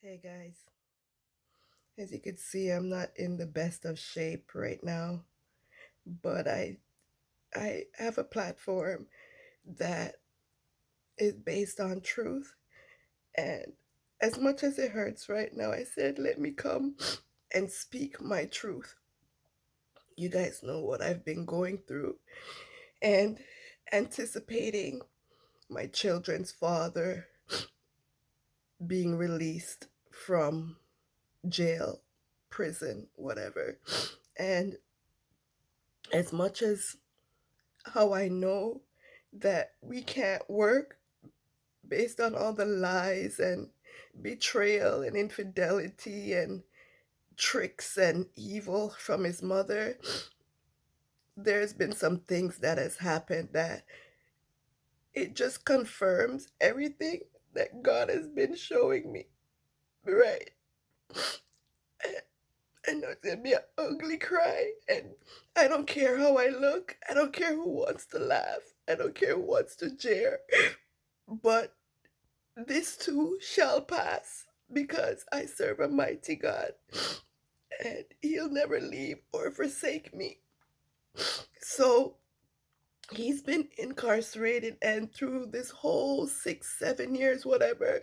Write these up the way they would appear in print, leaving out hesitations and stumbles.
Hey guys, as you can see, I'm not in the best of shape right now, but I have a platform that is based on truth, and as much as it hurts right now, I said let me come and speak my truth. You guys know what I've been going through and anticipating my children's father being released from jail, prison, whatever. And as much as how I know that we can't work based on all the lies and betrayal and infidelity and tricks and evil from his mother. There's been some things that has happened that it just confirms everything that God has been showing me. Right. I know it's gonna be an ugly cry, and I don't care how I look. I don't care who wants to laugh. I don't care who wants to jeer. But this too shall pass, because I serve a mighty God, and He'll never leave or forsake me. So he's been incarcerated, and through this whole 6, 7 years, whatever,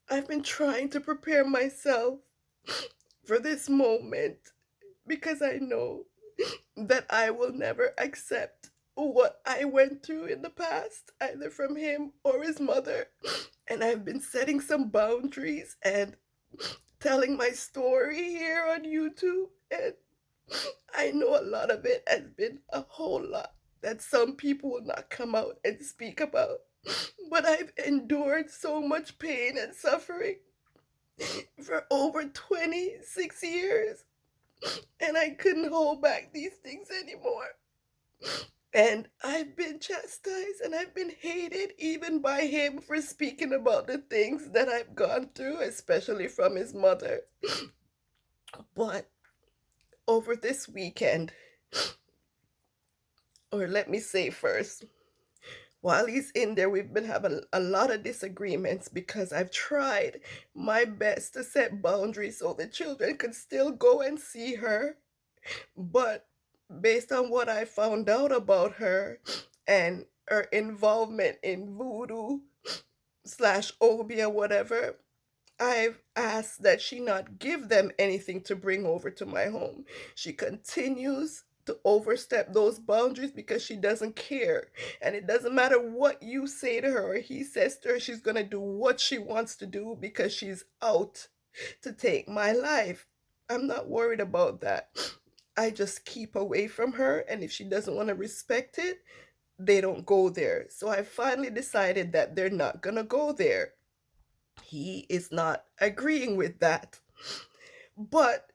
I've been trying to prepare myself for this moment because I know that I will never accept what I went through in the past, either from him or his mother. And I've been setting some boundaries and telling my story here on YouTube. And I know a lot of it has been a whole lot that some people will not come out and speak about. But I've endured so much pain and suffering for over 26 years, and I couldn't hold back these things anymore. And I've been chastised and I've been hated even by him for speaking about the things that I've gone through, especially from his mother. But over this weekend, or let me say first, while he's in there, we've been having a lot of disagreements because I've tried my best to set boundaries so the children could still go and see her. But based on what I found out about her and her involvement in voodoo slash obia, whatever, I've asked that she not give them anything to bring over to my home. She continues to overstep those boundaries because she doesn't care. And it doesn't matter what you say to her or he says to her, she's going to do what she wants to do because she's out to take my life. I'm not worried about that. I just keep away from her, and if she doesn't want to respect it, they don't go there. So I finally decided that they're not going to go there. He is not agreeing with that. But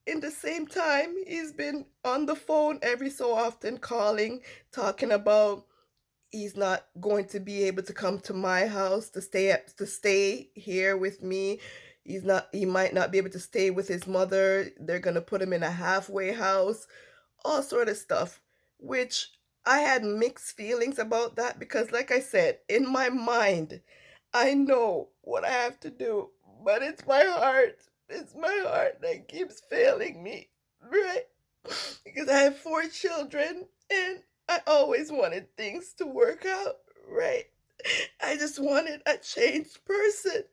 in the same time, he's been on the phone every so often calling, talking about he's not going to be able to come to my house to stay here with me. He might not be able to stay with his mother. They're going to put him in a halfway house, all sort of stuff, which I had mixed feelings about that because like I said, in my mind, I know what I have to do, but it's my heart. It's my heart that keeps failing me, right? Because I have 4 children and I always wanted things to work out, right? I just wanted a changed person.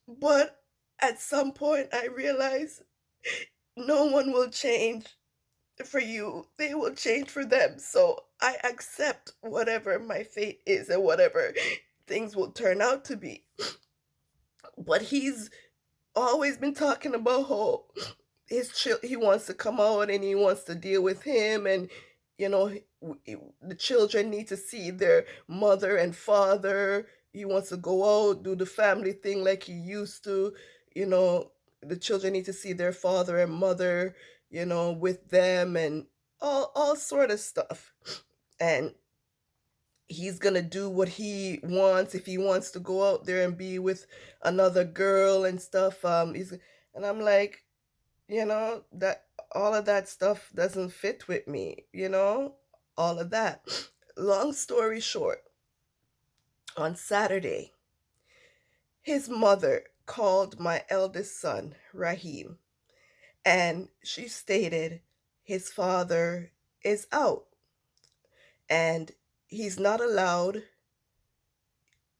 But at some point, I realized no one will change for you, they will change for them. So I accept whatever my fate is and whatever things will turn out to be. But he's always been talking about how he wants to come out and he wants to deal with him, and you know the children need to see their mother and father. He wants to go out, do the family thing like he used to. you know the children need to see their father and mother, with them, and all sort of stuff. And he's gonna do what he wants. If he wants to go out there and be with another girl and stuff, and I'm like, that all of that stuff doesn't fit with me, all of that. Long story short, on Saturday, his mother called my eldest son, Raheem, and she stated his father is out and he's not allowed,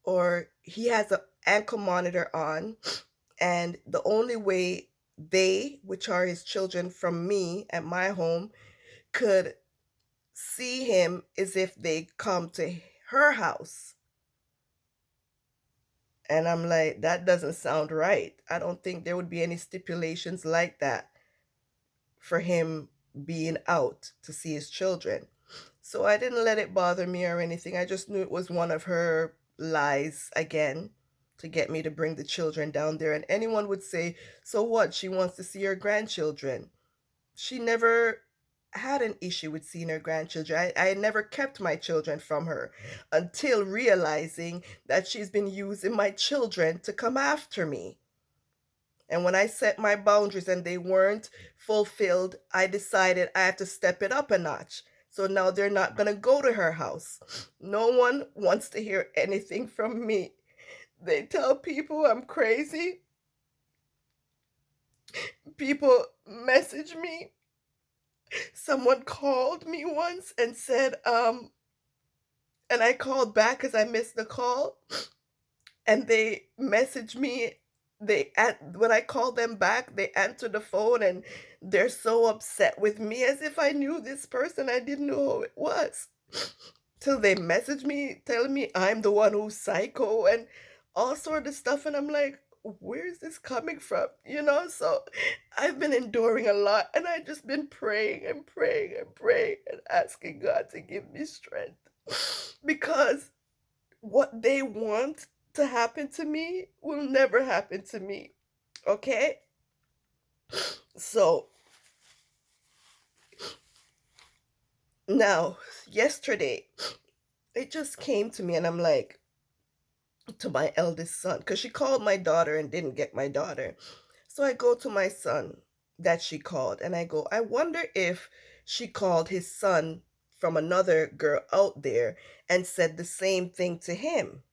or he has an ankle monitor on, and the only way they, which are his children from me at my home, could see him is if they come to her house. And I'm like, that doesn't sound right. I don't think there would be any stipulations like that for him being out to see his children. So I didn't let it bother me or anything. I just knew it was one of her lies again to get me to bring the children down there. And anyone would say, so what? She wants to see her grandchildren. She never had an issue with seeing her grandchildren. I never kept my children from her until realizing that she's been using my children to come after me. And when I set my boundaries and they weren't fulfilled, I decided I have to step it up a notch. So now they're not going to go to her house. No one wants to hear anything from me. They tell people I'm crazy. People message me. Someone called me once and said, and I called back because I missed the call. And they messaged me. When I called them back, they answered the phone and they're so upset with me as if I knew this person. I didn't know who it was. Till they messaged me telling me I'm the one who's psycho and all sort of stuff. And I'm like, where is this coming from? So I've been enduring a lot and I've just been praying and praying and praying and asking God to give me strength. Because what they want to happen to me will never happen to me. Okay? So now, yesterday, it just came to me, and I'm like, to my eldest son, because she called my daughter and didn't get my daughter. So I go to my son that she called, and I go, I wonder if she called his son from another girl out there and said the same thing to him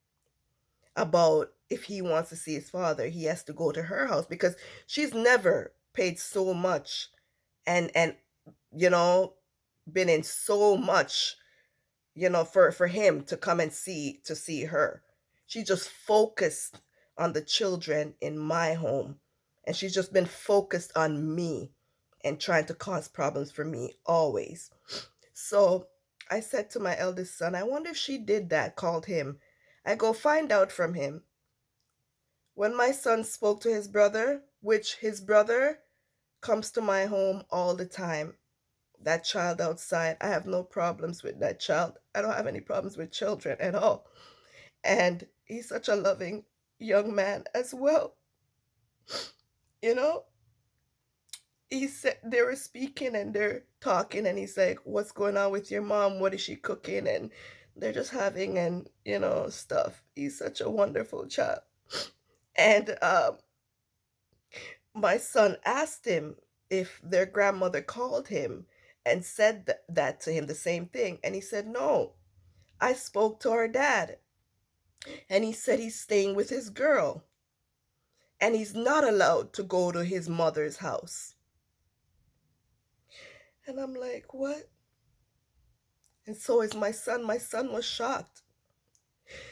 about if he wants to see his father, he has to go to her house, because she's never paid so much and you know been in so much, for him to come and see her. She just focused on the children in my home, and she's just been focused on me and trying to cause problems for me always. So I said to my eldest son, I wonder if she did that, called him. I go find out from him. When my son spoke to his brother, which his brother comes to my home all the time, that child outside, I have no problems with that child. I don't have any problems with children at all. And he's such a loving young man as well. You know, he said they were speaking and they're talking, and he's like, what's going on with your mom? What is she cooking? And they're just having and stuff. He's such a wonderful child. And my son asked him if their grandmother called him and said that to him, the same thing. And he said, no, I spoke to our dad. And he said he's staying with his girl. And he's not allowed to go to his mother's house. And I'm like, what? And so is my son. My son was shocked.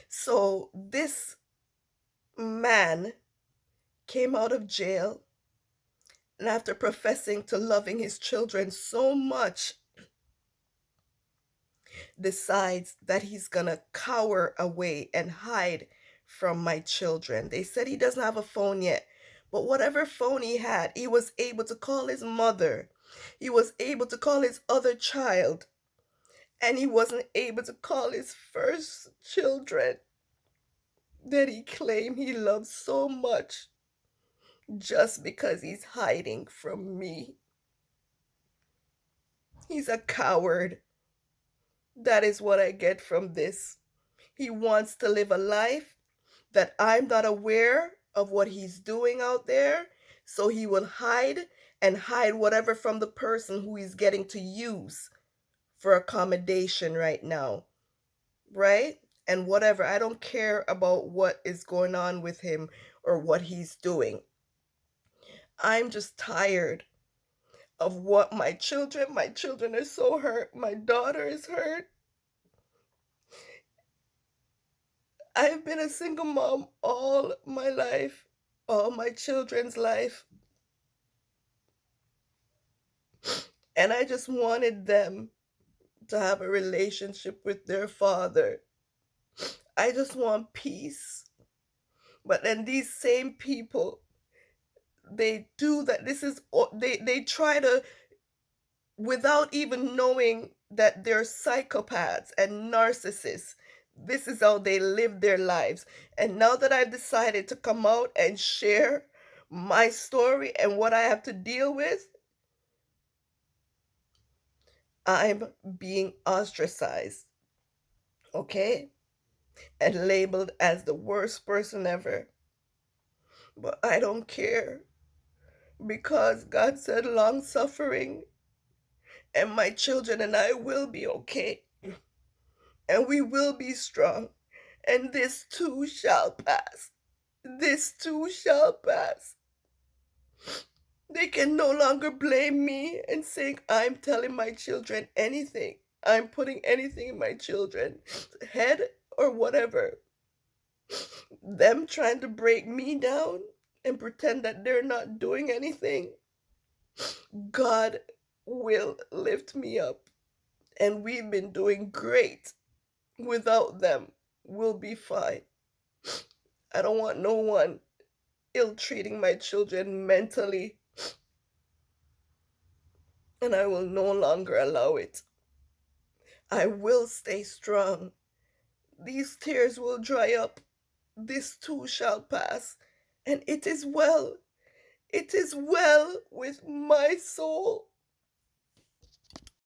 So this man came out of jail, and after professing to loving his children so much, decides that he's gonna cower away and hide from my children. They said he doesn't have a phone yet, but whatever phone he had, he was able to call his mother. He was able to call his other child, and he wasn't able to call his first children that he claimed he loves so much, just because he's hiding from me. He's a coward. That is what I get from this. He wants to live a life that I'm not aware of what he's doing out there, so he will hide and hide whatever from the person who he's getting to use for accommodation right now, right? And whatever, I don't care about what is going on with him or what he's doing. I'm just tired of what my children are so hurt. My daughter is hurt. I've been a single mom all my life, all my children's life, and I just wanted them to have a relationship with their father. I just want peace. But then these same people, they do that. They try to, without even knowing that they're psychopaths and narcissists. This is how they live their lives. And now that I've decided to come out and share my story and what I have to deal with, I'm being ostracized, okay? And labeled as the worst person ever. But I don't care because God said long suffering, and my children and I will be okay, and we will be strong, and this too shall pass. This too shall pass. They can no longer blame me and saying I'm telling my children anything. I'm putting anything in my children's head or whatever. Them trying to break me down and pretend that they're not doing anything. God will lift me up. And we've been doing great without them. We'll be fine. I don't want no one ill treating my children mentally, and I will no longer allow it. I will stay strong. These tears will dry up. This too shall pass. And it is well. It is well with my soul.